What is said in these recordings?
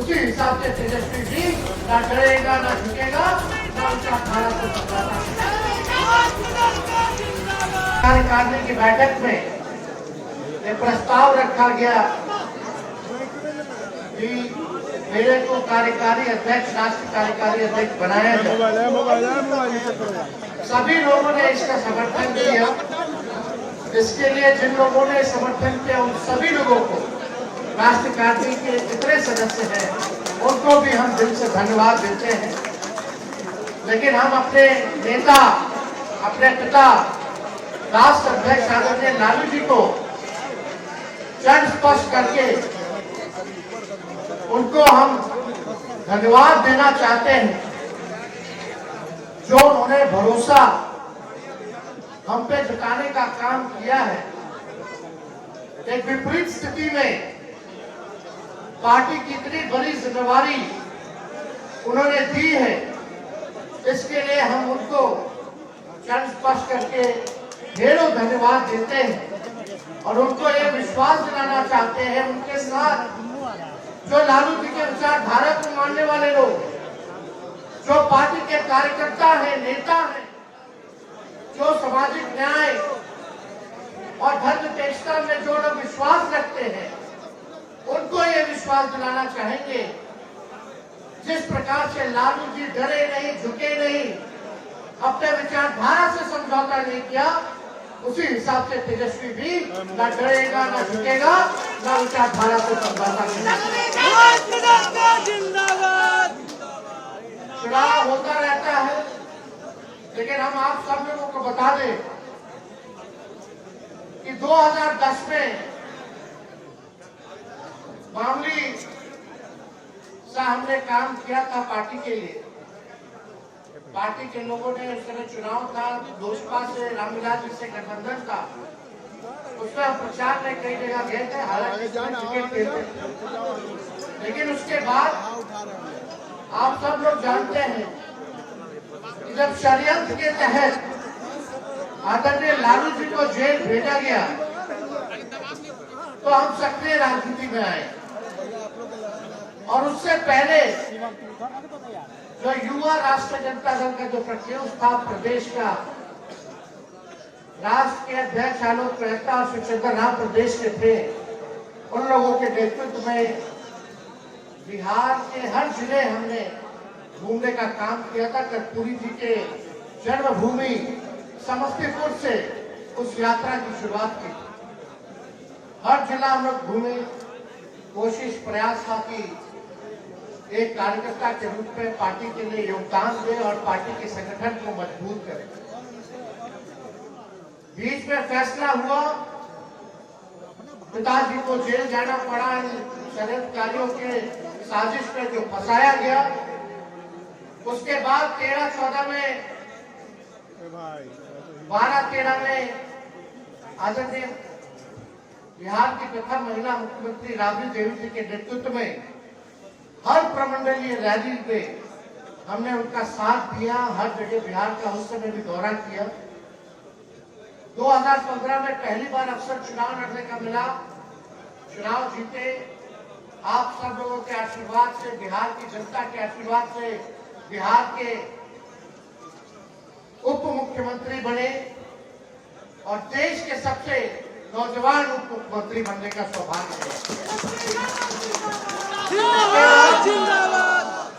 उसी हिसाब से तेजस्वी जी ना डरेगा, ना झुकेगा, ना उसका खाना को समझाता। कार्यकारिणी की बैठक में एक प्रस्ताव रखा गया कि मेरे को कार्यकारी अध्यक्ष, राष्ट्रीय कार्यकारी अध्यक्ष बनाया जाए। सभी लोगों ने इसका समर्थन किया। इसके लिए जिन लोगों ने समर्थन किया उन सभी लोगों को, राष्ट्रीय कार्यकारिणी के जितने सदस्य हैं उनको भी हम दिल से धन्यवाद देते हैं। लेकिन हम अपने नेता, अपने पिता राष्ट्र अध्यक्ष आदरणीय लालू जी को चरण स्पर्श करके उनको हम धन्यवाद देना चाहते हैं, जो उन्होंने भरोसा हम पे जताने का काम किया है। एक विपरीत स्थिति में पार्टी की इतनी बड़ी जिम्मेवारी उन्होंने दी है, इसके लिए हम उनको चरण स्पर्श करके ढेरों धन्यवाद देते हैं और उनको ये विश्वास दिलाना चाहते हैं, उनके साथ जो लालू जी के विचारधारा को मानने वाले लोग, जो पार्टी के कार्यकर्ता हैं, नेता हैं, जो सामाजिक न्याय और धर्मनिरपेक्षता में जो लोग विश्वास रखते हैं, उनको ये विश्वास दिलाना चाहेंगे, जिस प्रकार से लालू जी डरे नहीं, झुके नहीं, अपने विचारधारा से समझौता नहीं किया, उसी हिसाब से तेजस्वी भी न डरेगा, न झुकेगा, न विचारधारा से समझौता करेगा। चुनाव होता रहता है, लेकिन हम आप सब लोगों को बता दें कि 2010 में मामूली सा हमने काम किया था पार्टी के लिए। पार्टी के लोगों ने उस समय चुनाव था, लोजपा से रामविलास जी से गठबंधन था, उसमें हम प्रचार में कई जगह गए थे, हालांकि टिकट के थे। लेकिन उसके बाद आप सब लोग जानते हैं कि जब षड्यंत्र के तहत आदरणीय लालू जी को जेल भेजा गया तो हम सक्रिय राजनीति में आए। और उससे पहले जो युवा राष्ट्रीय जनता दल का जो प्रत्युष था प्रदेश का, राष्ट्र के अध्यक्ष आलोक मेहता और शिवचंद्र राम प्रदेश के थे, उन लोगों के नेतृत्व में बिहार के हर जिले हमने घूमने का काम किया था। कर्पूरी जी के जन्मभूमि समस्तीपुर से उस यात्रा की शुरुआत की। हर जिला हम लोग घूमे, कोशिश प्रयास था कि एक कार्यकर्ता के रूप में पार्टी के लिए योगदान दे और पार्टी के संगठन को मजबूत करें। बीच में फैसला हुआ, पिताजी को जेल जाना पड़ा, षड्यंत्रकारियों के साजिश में जो फंसाया गया। उसके बाद 13-14 में 12-13 में आदरणीय बिहार की प्रथम महिला मुख्यमंत्री राबड़ी देवी जी के नेतृत्व में हर प्रमंडलीय रैली में हमने उनका साथ दिया। हर जगह बिहार का उस समय भी दौरा किया। 2015 में पहली बार अवसर चुनाव लड़ने का मिला, चुनाव जीते। आप सब लोगों के आशीर्वाद से, बिहार की जनता के आशीर्वाद से बिहार के उप मुख्यमंत्री बने और देश के सबसे नौजवान उप मुख्यमंत्री बनने का सौभाग्य मिला।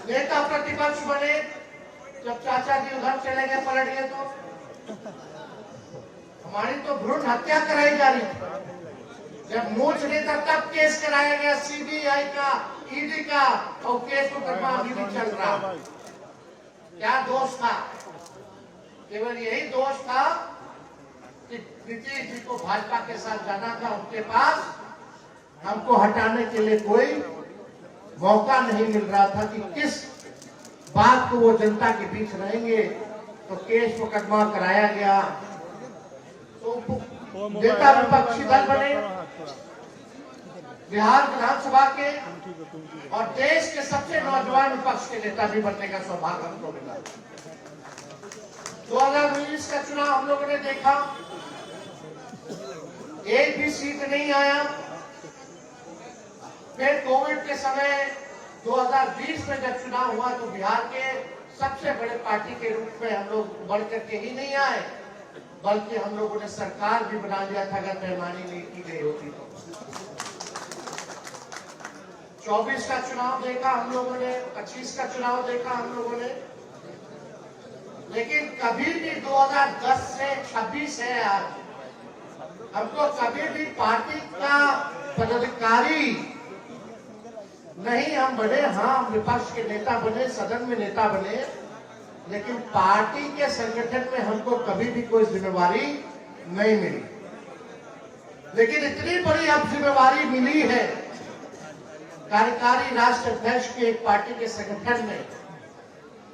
नेता प्रतिपक्ष बने, जब चाचा जी उधर चले गए, पलट गए, तो हमारी तो भ्रूण हत्या कराई जा रही। जब मूछ नहीं था तब केस कराया गया सीबीआई का, ईडी का, और केस मुकदमा अभी भी चल रहा। क्या दोष था? केवल यही दोष था कि नीतीश जी को भाजपा के साथ जाना था, उनके पास हमको हटाने के लिए कोई मौका नहीं मिल रहा था कि किस बात को वो जनता के बीच रहेंगे, तो केस मुकदमा कराया गया। तो नेता विपक्षी दल बने, बिहार विधानसभा के और देश के सबसे नौजवान विपक्ष के नेता भी बनने का सौभाग्य हमको मिला। 2019 का चुनाव हम लोगों ने देखा, एक भी सीट नहीं आया। फिर कोविड के समय 2020 में जब चुनाव हुआ तो बिहार के सबसे बड़े पार्टी के रूप में हम लोग बढ़ करके ही नहीं आए, बल्कि हम लोगों ने सरकार भी बना लिया था अगर बेईमानी नहीं की गई होती तो। 24 का चुनाव देखा हम लोगों ने, 25 का चुनाव देखा हम लोगों ने, लेकिन कभी भी 2010 से 26 है आज, हमको कभी भी पार्टी का पदाधिकारी नहीं हम बने। हाँ, विपक्ष के नेता बने, सदन में नेता बने, लेकिन पार्टी के संगठन में हमको कभी भी कोई जिम्मेवारी नहीं मिली। लेकिन इतनी बड़ी अब जिम्मेवारी मिली है कार्यकारी राष्ट्र अध्यक्ष की एक पार्टी के संगठन में,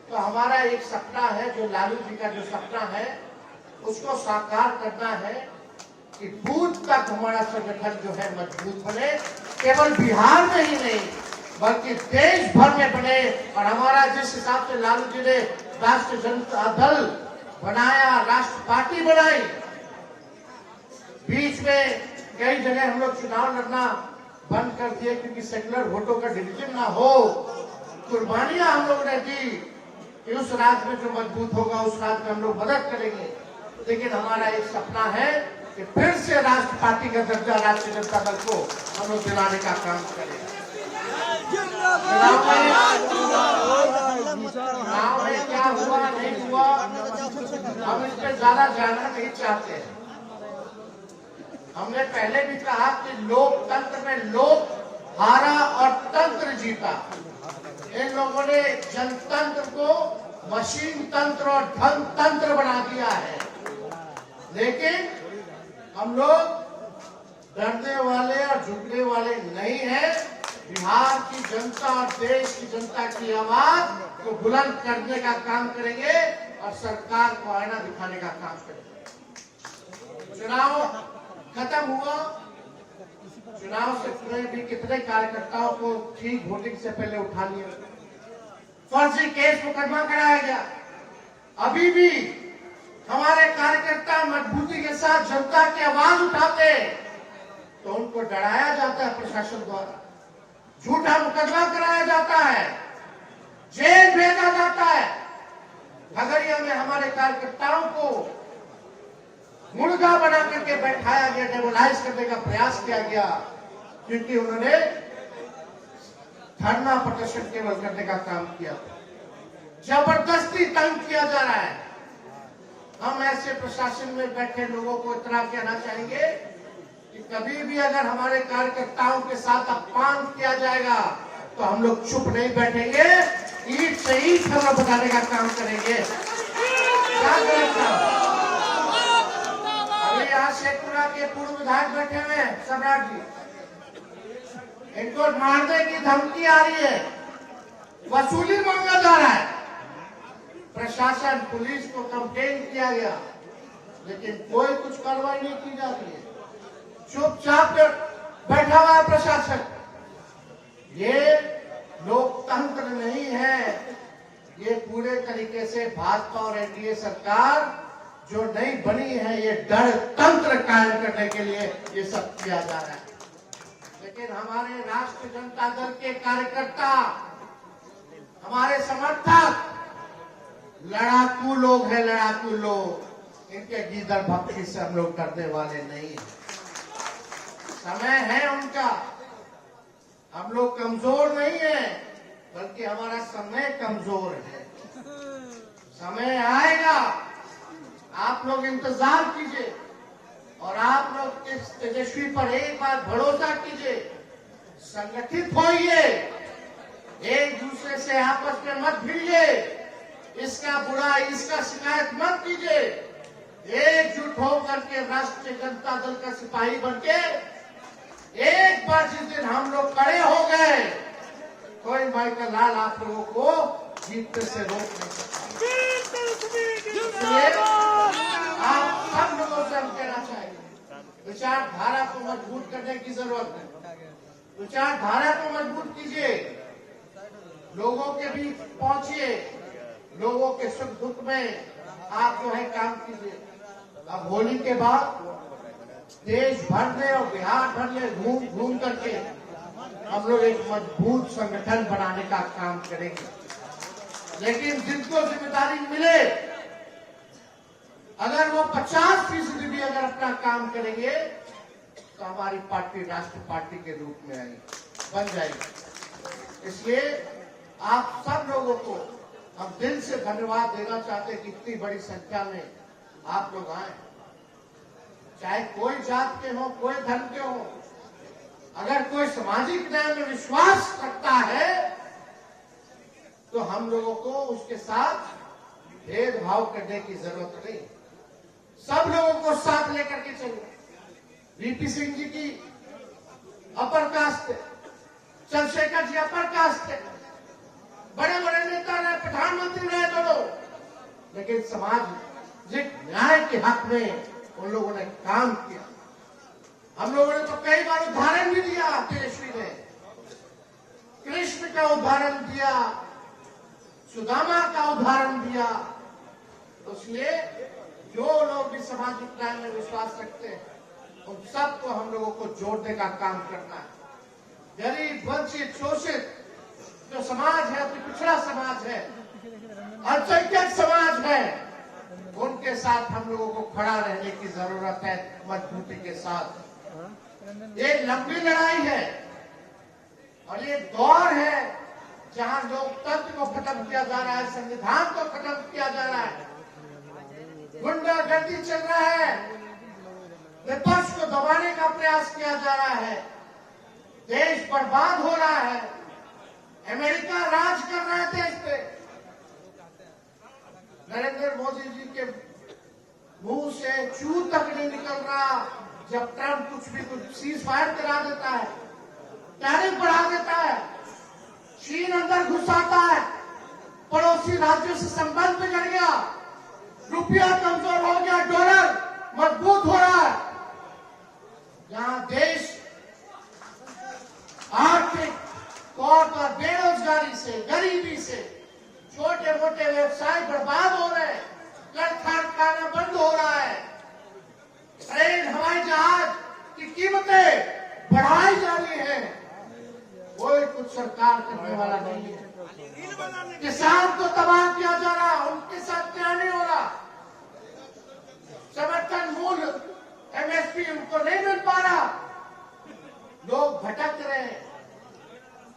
तो हमारा एक सपना है, जो लालू जी का जो सपना है उसको साकार करना है कि बूथ तक हमारा संगठन जो है मजबूत बने, केवल बिहार में ही नहीं बल्कि देश भर में बने। और हमारा जिस हिसाब से लालू जी ने राष्ट्रीय जनता दल बनाया, राष्ट्र पार्टी बनाई, बीच में कई जगह हम लोग चुनाव लड़ना बंद कर दिए क्योंकि सेकुलर वोटों का डिवीजन ना हो, कुर्बानियां हम लोग ने दी कि उस राज्य में जो मजबूत होगा उस राज्य में हम लोग मदद करेंगे। लेकिन हमारा एक सपना है कि फिर से राष्ट्र पार्टी का दर्जा राष्ट्रीय जनता दल को हम लोग दिलाने का काम करेंगे। चुनाव में क्या हुआ नहीं हुआ हम इस पर ज्यादा जानना नहीं चाहते हैं। हमने पहले भी कहा कि लोकतंत्र में लोक हारा और तंत्र जीता। इन लोगों ने जनतंत्र को मशीन तंत्र और धन तंत्र बना दिया है। लेकिन हम लोग डरने वाले और झुकने वाले नहीं हैं। बिहार की जनता और देश की जनता की आवाज को बुलंद करने का काम करेंगे और सरकार को आईना दिखाने का काम करेंगे। चुनाव खत्म हुआ, चुनाव से पूरे भी कितने कार्यकर्ताओं को ठीक वोटिंग से पहले उठा लिया, फर्जी केस मुकदमा कराया गया। अभी भी हमारे कार्यकर्ता मजबूती के साथ जनता की आवाज उठाते तो उनको डराया जाता है प्रशासन द्वारा, झूठा मुकदमा कराया जाता है, जेल भेजा जाता है। खगड़िया में हमारे कार्यकर्ताओं को मुर्गा बना करके बैठाया गया, डेमोलाइज करने का प्रयास किया गया क्योंकि उन्होंने धरना प्रदर्शन केवल करने का काम किया। जबरदस्ती तंग किया जा रहा है। हम ऐसे प्रशासन में बैठे लोगों को इतना कहना चाहेंगे कि कभी भी अगर हमारे कार्यकर्ताओं के साथ अपमान किया जाएगा तो हम लोग चुप नहीं बैठेंगे, ईट से ईट हम बताने का काम करेंगे। क्या करेंगे? अभी यहाँ शेखपुरा के पूर्व विधायक बैठे हुए हैं सम्राट जी, इनको मारने की धमकी आ रही है, वसूली मांगा जा रहा है। प्रशासन पुलिस को कंप्लेन किया गया लेकिन कोई कुछ कार्रवाई नहीं की जाती है, चुपचाप बैठा हुआ है प्रशासन। ये लोकतंत्र नहीं है, ये पूरे तरीके से भाजपा और एनडीए सरकार जो नई बनी है ये डर तंत्र कायम करने के लिए ये सब किया जा रहा है। लेकिन हमारे राष्ट्रीय जनता दल के कार्यकर्ता, हमारे समर्थक लड़ाकू लोग हैं, लड़ाकू लोग। इनके गीदड़ भक्ति से हम लोग डरने वाले नहीं हैं। समय है उनका, हम लोग कमजोर नहीं है बल्कि हमारा समय कमजोर है। समय आएगा, आप लोग इंतजार कीजिए और आप लोग इस तेजस्वी पर एक बार भरोसा कीजिए, संगठित होइए, एक दूसरे से आपस में मत भिड़िए, इसका बुरा इसका शिकायत मत कीजिए। एकजुट होकर के राष्ट्रीय जनता दल का सिपाही बनके एक बार जिस दिन हम लोग खड़े हो गए, कोई माइकल लाल आप लोगों को जीतने से रोक नहीं सकता। इसलिए आप सब लोगों से हम कहना चाहेंगे, विचारधारा को मजबूत करने की जरूरत है। विचारधारा को मजबूत कीजिए, लोगों के बीच पहुंचिए, लोगों के सुख दुख में आप जो है काम कीजिए। अब होली के बाद देश भर में और बिहार भर में घूम घूम करके हम लोग एक मजबूत संगठन बनाने का काम करेंगे। लेकिन जिनको जिम्मेदारी मिले, अगर वो 50% भी अगर अपना काम करेंगे तो हमारी पार्टी राष्ट्र पार्टी के रूप में आएगी, बन जाएगी। इसलिए आप सब लोगों को हम दिल से धन्यवाद देना चाहते हैं कि इतनी बड़ी संख्या में आप लोग आए, चाहे कोई जात के हो, कोई धर्म के हो। अगर कोई सामाजिक न्याय में विश्वास रखता है तो हम लोगों को उसके साथ भेदभाव करने की जरूरत नहीं, सब लोगों को साथ लेकर के चलिए। वीपी सिंह जी की अपर कास्ट है, चंद्रशेखर जी अपर कास्ट है, बड़े बड़े नेता रहे, प्रधानमंत्री रहे दोनों, लेकिन सामाजिक न्याय के हक में उन लोगों ने काम किया। हम लोगों ने तो कई बार उदाहरण भी दिया, तेजस्वी ने कृष्ण का उदाहरण दिया, सुदामा का उदाहरण दिया। तो इसलिए जो लोग भी सामाजिक न्याय में विश्वास रखते हैं उन सबको हम लोगों को जोड़ने का काम करना है। गरीब, वंचित, शोषित जो समाज है, पिछड़ा समाज है, अल्पसंख्यक समाज है, उनके साथ हम लोगों को खड़ा रहने की जरूरत है, मजबूती के साथ। ये लंबी लड़ाई है और ये दौर है जहां लोकतंत्र को खत्म किया जा रहा है, संविधान को खत्म किया जा रहा है, गुंडागर्दी चल रहा है, विपक्ष को दबाने का प्रयास किया जा रहा है, देश बर्बाद हो रहा है, अमेरिका राज कर रहा है देश पे। नरेंद्र मोदी जी के मुंह से चू तक नहीं निकल रहा जब ट्रंप कुछ सीज फायर करा देता है, टैरिफ बढ़ा देता है, चीन अंदर घुस आता है, पड़ोसी राज्यों से संबंध बिगड़ गया, रुपया कमजोर हो गया, डॉलर मजबूत हो रहा है। यहां देश आर्थिक तौर पर बेरोजगारी से, गरीबी से, छोटे मोटे व्यवसाय बर्बाद हो रहे हैं, कारखाना बंद हो रहा है, ट्रेन हवाई जहाज की कीमतें बढ़ाई जा रही है, कोई कुछ सरकार करने वाला नहीं है। किसान को तबाह किया जा रहा, उनके साथ क्या नहीं हो रहा, समर्थन मूल्य एमएसपी उनको नहीं मिल पा रहा, लोग भटक रहे हैं।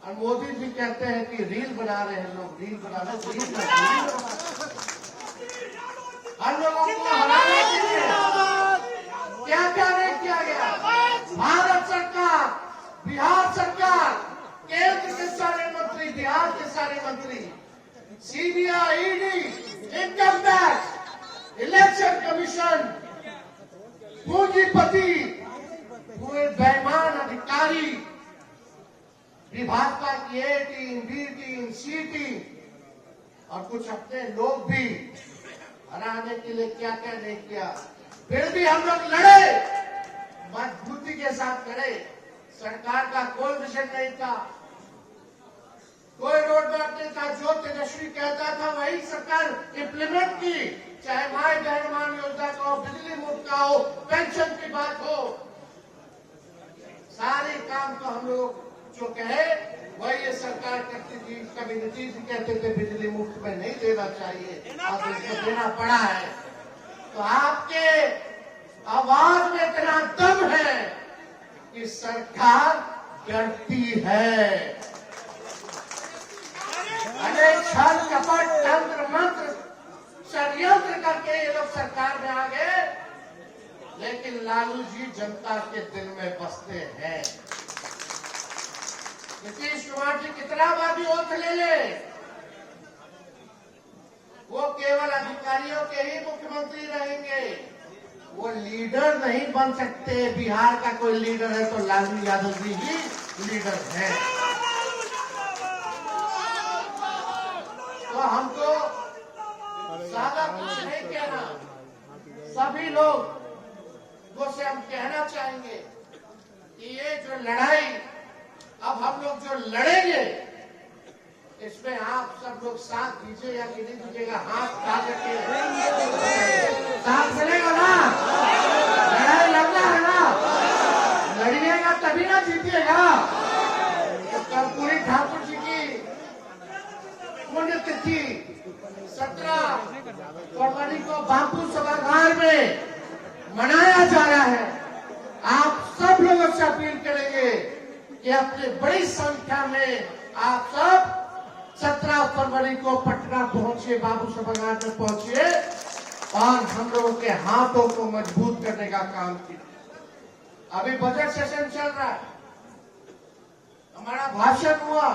और मोदी जी कहते हैं कि रील बना रहे हैं लोग, रील बना रहे हम लोगों को हराने के लिए क्या क्या नहीं किया गया। भारत सरकार, बिहार सरकार, केंद्र के सारे मंत्री, बिहार के सारे मंत्री, CBI, ED, income tax, election commission, पूंजीपति, पूरे बेईमान अधिकारी, भाजपा की ए टीम, बी टीम, सी टीम और कुछ अपने लोग भी हराने के लिए क्या क्या नहीं किया। फिर भी हम लोग लड़े, मजबूती के साथ लड़े। सरकार का कोई विजन नहीं था, कोई रोड मैप नहीं था, जो तेजस्वी कहता था वही सरकार इम्प्लीमेंट की, चाहे माई बहन योजना का हो, बिजली मुफ्त का हो, पेंशन की बात हो, सारे काम तो हम लोग जो कहे वही ये सरकार करती थी। कभी नीतीश जी कहते थे बिजली मुफ्त में नहीं देना चाहिए, अब इसको देना पड़ा है। तो आपके आवाज में इतना दम है कि सरकार डरती है। अनेक छल कपट तंत्र मंत्र षड्यंत्र करके ये लोग सरकार में आ गए, लेकिन लालू जी जनता के दिल में बसते हैं। नीतीश कुमार जी कितना बार भी ओथ ले ले, वो केवल अधिकारियों के ही मुख्यमंत्री रहेंगे, वो लीडर नहीं बन सकते। बिहार का कोई लीडर है तो लालू यादव जी ही लीडर हैं। तो हमको ज्यादा कुछ नहीं कहना, सभी लोग से हम कहना चाहेंगे कि ये जो लड़ाई अब हम लोग जो लड़ेंगे, इसमें आप सब लोग साथ दीजिए या कि नहीं दीजिएगा, हाथ उठा करके साथ मिलेगा ना। लड़ाई लड़ना है ना, लड़िएगा तभी ना जीतिएगा। 17 फरवरी को बापू सभागार में मनाया जा रहा है। आप सब लोगों से अपील करेंगे कि अपनी बड़ी संख्या में आप सब 17 फरवरी को पटना पहुंचिए, बापू सभागार में पहुंचिए और हम लोगों के हाथों को मजबूत करने का काम कीजिए। अभी बजट सेशन चल रहा है, हमारा भाषण हुआ,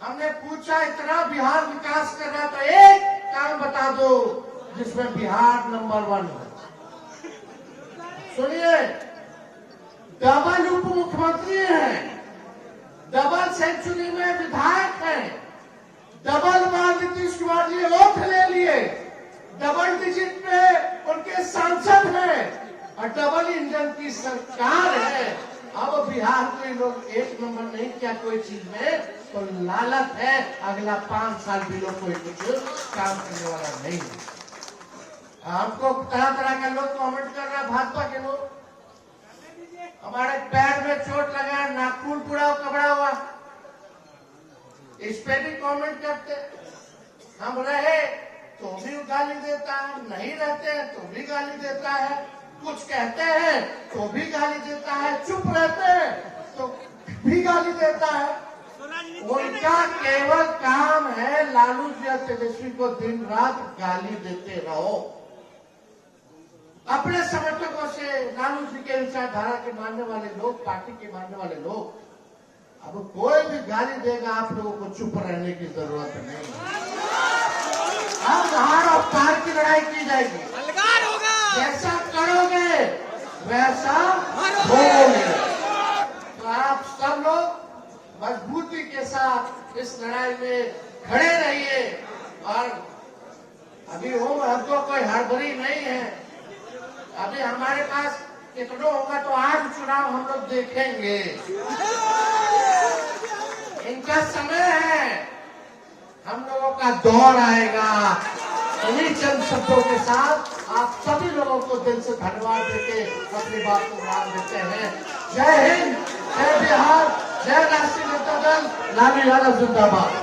हमने पूछा इतना बिहार विकास कर रहा था, एक काम बता दो जिसमें बिहार नंबर 1 है। सुनिए, डबल उप मुख्यमंत्री हैं, डबल सेंचुरी में विधायक हैं, डबल बार नीतीश कुमार जी ओथ ले लिए, डबल डिजिट में उनके सांसद हैं और डबल इंजन की सरकार है। अब बिहार के लोग एक नंबर नहीं किया कोई चीज में तो लालच है, अगला 5 साल भी लोग कोई कुछ काम करने वाला नहीं है। हमको तरह तरह के लोग कमेंट कर रहे हैं, भाजपा के लोग, हमारे पैर में चोट लगा, नाखून पूरा कबड़ा हुआ, इस पे भी कमेंट करते। हम रहे तो भी गाली देता है, नहीं रहते हैं तो भी गाली देता है, कुछ कहते हैं तो भी गाली देता है, चुप रहते हैं तो भी गाली देता है। उनका केवल काम है लालू जी और तेजस्वी को दिन रात गाली देते रहो। अपने समर्थकों से लालू जी के विचारधारा के मानने वाले लोग, पार्टी के मानने वाले लोग, अब कोई भी गाली देगा आप लोगों को चुप रहने की जरूरत नहीं है। अब हार और पार की लड़ाई की जाएगी, जैसा करोगे वैसा होगे। तो आप सब लोग मजबूती के साथ इस लड़ाई में खड़े रहिए और अभी हो हमको कोई हड़बड़ी नहीं है। अभी हमारे पास कितना होगा तो आज चुनाव हम लोग देखेंगे, इनका समय है, हम लोगों का दौर आएगा। इन्हीं चंद शब्दों के साथ आप सभी लोगों को दिल से धन्यवाद देके अपनी बात को मान देते हैं। जय हिंद, जय बिहार, जय राष्ट्रीय जनता दल, लालू यादव जिंदाबाद।